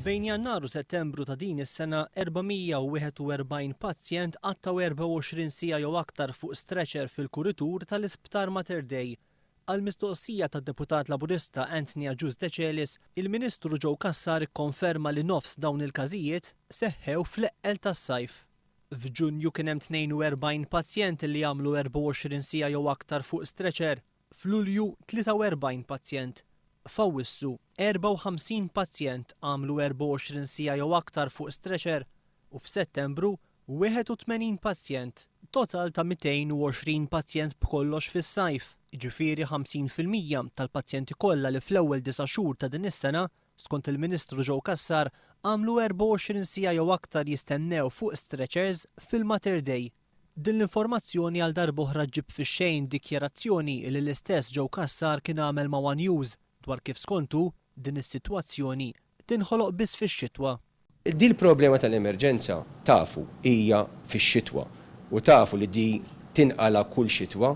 Bejn Jannar u Settembru ta' din is-sena 441 pazjent għattaw 24 siegħa jew aktar fuq stretcher fil-kuritur tal-Isptar Mater Dei. Għall-mistoqsija tad-Deputat Laburista Anthony Agius De Celis, il-Ministru Joe Cassar ikkonferma li nofs dawn il-każijiet seħħew fl-eqqel tas-sajf. F'Ġunju kien hemm 42 pazjent li jagħmlu 24 siegħa jew aktar fuq stretcher, f'Lulju 43 pazjent. F'Awwissu 54 pazjent għamlu 24 siegħa jew aktar fuq stretcher u f'Settembru 81 pazjent, total ta' 220 pazjent b'kollox fis-sajf. Jiġifieri 50% tal-pazjenti kollha li fl-ewwel 9 xhur ta' din is-sena, skont il-Ministru Joe Cassar, għamlu 24 siegħa jew aktar jistennew fuq stretchers fil-Mater Dei. Din l-informazzjoni għal darb'oħra ġib fix-xejn dikjarazzjoni li l-istess Joe Cassar kien għamel ma' One News dwar kif skontu din is-sitwazzjoni tinħoloq biss fix-xitwa. Di l-problema tal-emerġenza tafu hija fix-xitwa u tafu li di tinqala kull xitwa.